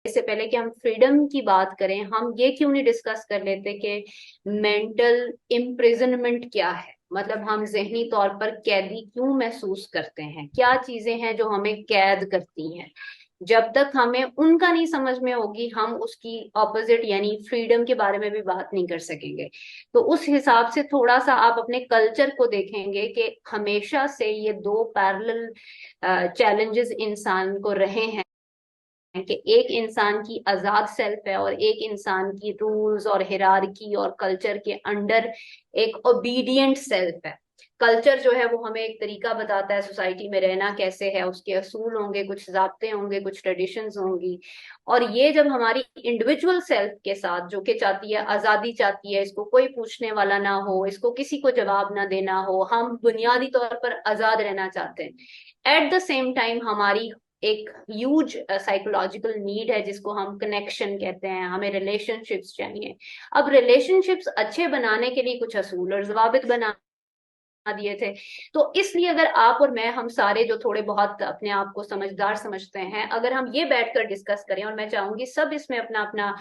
इससे पहले कि हम फ्रीडम की बात करें, हम ये क्यों नहीं डिस्कस कर लेते कि मेंटल इम्प्रिजनमेंट क्या है। मतलब हम जहनी तौर पर कैदी क्यों महसूस करते हैं, क्या चीजें हैं जो हमें कैद करती हैं। जब तक हमें उनका नहीं समझ में होगी, हम उसकी ऑपोजिट यानी फ्रीडम के बारे में भी बात नहीं कर सकेंगे। तो उस हिसाब से थोड़ा सा आप अपने कल्चर को देखेंगे कि हमेशा से ये दो पैरेलल चैलेंजेस इंसान को रहे हैं, कि एक इंसान की आजाद सेल्फ है और एक इंसान की रूल्स और हिरारकी और कल्चर के अंडर एक ओबीडिएंट सेल्फ है। कल्चर जो है वो हमें एक तरीका बताता है सोसाइटी में रहना कैसे है, उसके असूल होंगे, कुछ ज़ाब्ते होंगे, कुछ ट्रेडिशंस होंगी। और ये जब हमारी इंडिविजुअल सेल्फ के साथ, जो कि चाहती है आजादी, चाहती है इसको कोई पूछने वाला ना हो, इसको किसी को जवाब ना देना हो, हम बुनियादी तौर पर आजाद रहना चाहते हैं। एट द सेम टाइम हमारी एक ह्यूज साइकोलॉजिकल नीड है जिसको हम कनेक्शन कहते हैं, हमें रिलेशनशिप्स चाहिए। अब रिलेशनशिप्स अच्छे बनाने के लिए कुछ असूल और जवाबित बना दिए थे। तो इसलिए अगर आप और मैं, हम सारे जो थोड़े बहुत अपने आप को समझदार समझते हैं, अगर हम ये बैठकर डिस्कस करें, और मैं चाहूंगी सब इसमें अपना अपना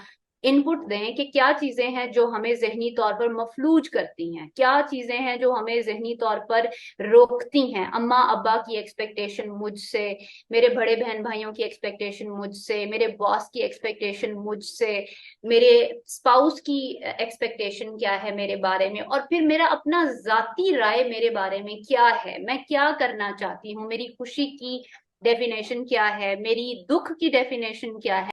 इनपुट दें कि क्या चीजें हैं जो हमें जहनी तौर पर मफलूज करती हैं, क्या चीजें हैं जो हमें जहनी तौर पर रोकती हैं। अम्मा अब्बा की एक्सपेक्टेशन मुझसे, मेरे बड़े बहन भाइयों की एक्सपेक्टेशन मुझसे, मेरे बॉस की एक्सपेक्टेशन मुझसे, मेरे स्पाउस की एक्सपेक्टेशन क्या है मेरे बारे में, और फिर मेरा अपना जाती राय मेरे बारे में क्या है, मैं क्या करना चाहती हूँ, मेरी खुशी की डेफिनेशन क्या है, मेरी दुख की डेफिनेशन क्या है,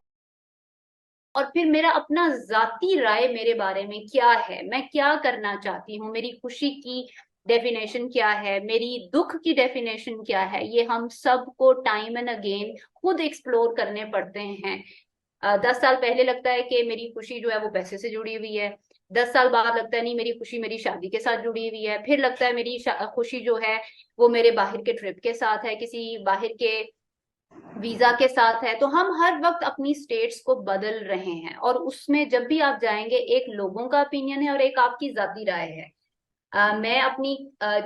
और फिर मेरा अपना जाती राय मेरे बारे में क्या है, मैं क्या करना चाहती हूँ, मेरी खुशी की डेफिनेशन क्या है, मेरी दुख की डेफिनेशन क्या है। ये हम सबको टाइम एंड अगेन खुद एक्सप्लोर करने पड़ते हैं। 10 साल पहले लगता है कि मेरी खुशी जो है वो पैसे से जुड़ी हुई है, 10 साल बाद लगता है नहीं मेरी खुशी मेरी शादी के साथ जुड़ी हुई है, फिर लगता है मेरी खुशी जो है वो मेरे बाहर के ट्रिप के साथ है, किसी बाहर के वीजा के साथ है। तो हम हर वक्त अपनी स्टेट्स को बदल रहे हैं, और उसमें जब भी आप जाएंगे एक लोगों का ओपिनियन है और एक आपकी जाती राय है। मैं अपनी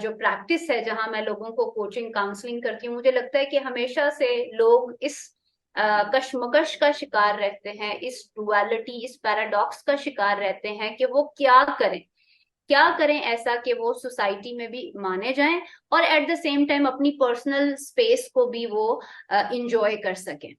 जो प्रैक्टिस है, जहां मैं लोगों को कोचिंग काउंसलिंग करती हूँ, मुझे लगता है कि हमेशा से लोग इस कश्मकश का शिकार रहते हैं, इस डुअलिटी, इस पैराडॉक्स का शिकार रहते हैं कि वो क्या करें, क्या करें ऐसा कि वो सोसाइटी में भी माने जाएं और एट द सेम टाइम अपनी पर्सनल स्पेस को भी वो इंजॉय कर सकें।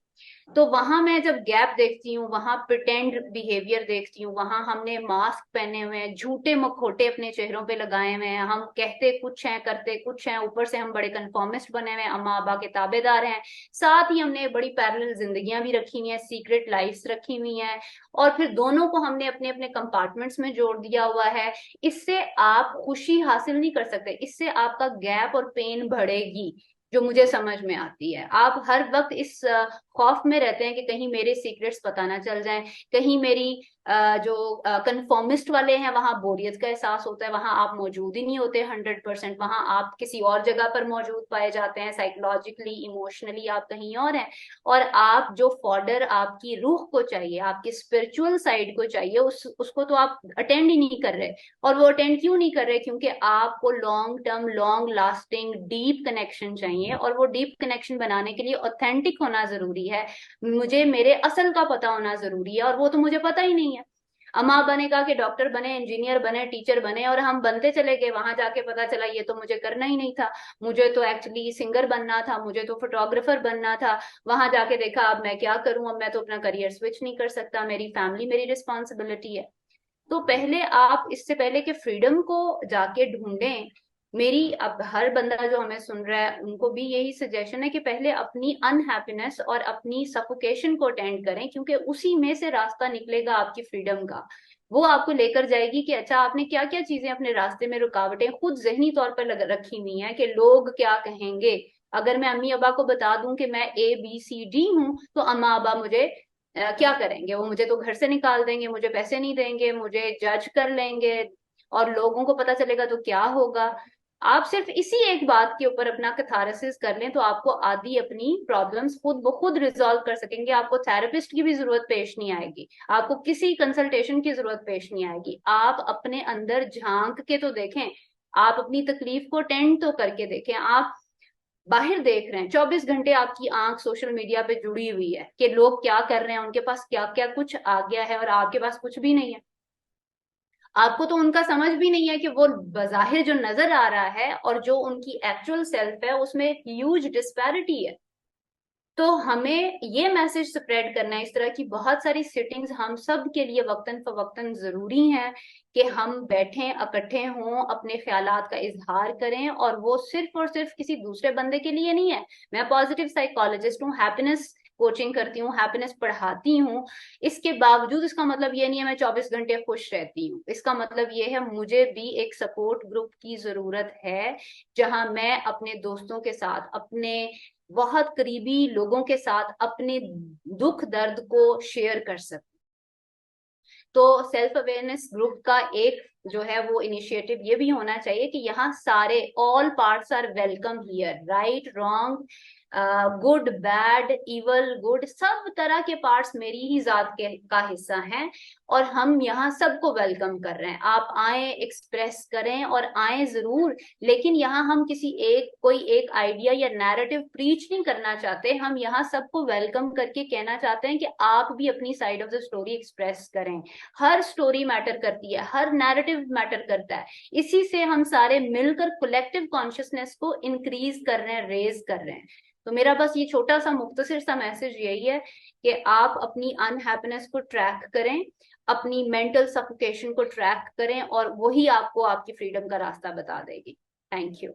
तो वहां मैं जब गैप देखती हूँ, वहां प्रिटेंड बिहेवियर देखती हूँ, वहां हमने मास्क पहने हुए हैं, झूठे मखोटे अपने चेहरों पे लगाए हुए हैं, हम कहते कुछ हैं करते कुछ हैं, ऊपर से हम बड़े कन्फॉर्मिस्ट बने हुए हैं, अम्मा अब्बा के ताबेदार हैं। साथ ही हमने बड़ी पैरेलल जिंदगियां भी रखी हुई हैं, सीक्रेट लाइफ्स रखी हुई हैं, और फिर दोनों को हमने अपने अपने कंपार्टमेंट्स में जोड़ दिया हुआ है। इससे आप खुशी हासिल नहीं कर सकते, इससे आपका गैप और पेन बढ़ेगी। जो मुझे समझ में आती है, आप हर वक्त इस खौफ में रहते हैं कि कहीं मेरे सीक्रेट्स पता ना चल जाएं, कहीं मेरी जो कंफर्मिस्ट वाले हैं वहां बोरियत का एहसास होता है, वहां आप मौजूद ही नहीं होते 100%, वहां आप किसी और जगह पर मौजूद पाए जाते हैं, साइकोलॉजिकली इमोशनली आप कहीं और हैं। और आप जो फॉर्डर आपकी रूह को चाहिए, आपकी स्पिरिचुअल साइड को चाहिए, उसको तो आप अटेंड ही नहीं कर रहे। और वो अटेंड क्यों नहीं कर रहे? क्योंकि आपको long term, long lasting deep connection चाहिए, और वो डीप कनेक्शन बनाने के लिए ऑथेंटिक होना जरूरी है। मुझे मेरे असल का पता होना जरूरी है, और वो तो मुझे पता ही नहीं है। अम्मा अब्बा ने कहा कि डॉक्टर बने, इंजीनियर बने, टीचर बने, और हम बनते चले गए, वहां जाके पता चला ये तो मुझे करना ही नहीं था, मुझे तो एक्चुअली सिंगर बनना था, मुझे तो फोटोग्राफर बनना था। वहां जाके देखा अब मैं क्या करूं, अब मैं तो अपना करियर स्विच नहीं कर सकता, मेरी फैमिली मेरी रिस्पॉन्सिबिलिटी है। तो पहले आप, इससे पहले कि फ्रीडम को जाके ढूंढें, मेरी अब हर बंदा जो हमें सुन रहा है उनको भी यही सजेशन है कि पहले अपनी अनहैप्पीनेस और अपनी सफोकेशन को अटेंड करें, क्योंकि उसी में से रास्ता निकलेगा आपकी फ्रीडम का। वो आपको लेकर जाएगी कि अच्छा आपने क्या क्या चीजें अपने रास्ते में, रुकावटें खुद जहनी तौर पर रखी हुई हैं कि लोग क्या कहेंगे। अगर मैं अम्मी अब्बा को बता दूं कि मैं ABCD हूं, तो अम्मा अब्बा मुझे क्या करेंगे? वो मुझे तो घर से निकाल देंगे, मुझे पैसे नहीं देंगे, मुझे जज कर लेंगे, और लोगों को पता चलेगा तो क्या होगा। आप सिर्फ इसी एक बात के ऊपर अपना कैथारसिस कर लें तो आपको आधी अपनी प्रॉब्लम्स खुद ब खुद रिजॉल्व कर सकेंगे। आपको थेरेपिस्ट की भी जरूरत पेश नहीं आएगी, आपको किसी कंसल्टेशन की जरूरत पेश नहीं आएगी। आप अपने अंदर झांक के तो देखें, आप अपनी तकलीफ को टेंड तो करके देखें। आप बाहर देख रहे हैं, 24 घंटे आपकी आंख सोशल मीडिया पे जुड़ी हुई है कि लोग क्या कर रहे हैं, उनके पास क्या क्या कुछ आ गया है और आपके पास कुछ भी नहीं है। आपको तो उनका समझ भी नहीं है कि वो बज़ाहिर जो नजर आ रहा है और जो उनकी एक्चुअल सेल्फ है उसमें एक ह्यूज डिस्पैरिटी है। तो हमें ये मैसेज स्प्रेड करना है, इस तरह की बहुत सारी सिटिंग्स हम सब के लिए वक्तन फवक्तन जरूरी हैं कि हम बैठें, इकट्ठे हों, अपने ख्यालात का इजहार करें, और वो सिर्फ और सिर्फ किसी दूसरे बंदे के लिए नहीं है। मैं पॉजिटिव साइकोलॉजिस्ट हूँ, हैप्पीनेस कोचिंग करती हूँ, हैप्पीनेस पढ़ाती हूँ। इसके बावजूद इसका मतलब ये नहीं है मैं 24 घंटे खुश रहती हूँ। इसका मतलब ये है मुझे भी एक सपोर्ट ग्रुप की जरूरत है, जहां मैं अपने दोस्तों के साथ, अपने बहुत करीबी लोगों के साथ अपने दुख दर्द को शेयर कर सकूं। तो सेल्फ अवेयरनेस ग्रुप का एक जो है वो इनिशिएटिव ये भी होना चाहिए कि यहाँ सारे all parts are welcome here, right wrong, good bad evil good, सब तरह के पार्ट्स मेरी ही जात के का हिस्सा हैं, और हम यहाँ सबको वेलकम कर रहे हैं। आप आए, एक्सप्रेस करें और आए जरूर, लेकिन यहाँ हम किसी एक कोई एक आइडिया या नैरेटिव प्रीच नहीं करना चाहते। हम यहाँ सबको वेलकम करके कहना चाहते हैं कि आप भी अपनी side of the story express करें। हर स्टोरी मैटर करती है, हर नैरेटिव मैटर करता है। इसी से हम सारे मिलकर कलेक्टिव कॉन्शियसनेस को इंक्रीज कर रहे हैं, रेज कर रहे हैं। तो मेरा बस ये छोटा सा मुख्तसर सा मैसेज यही है कि आप अपनी अनहैप्पीनेस को ट्रैक करें, अपनी मेंटल सफोकेशन को ट्रैक करें, और वही आपको आपकी फ्रीडम का रास्ता बता देगी। Thank you.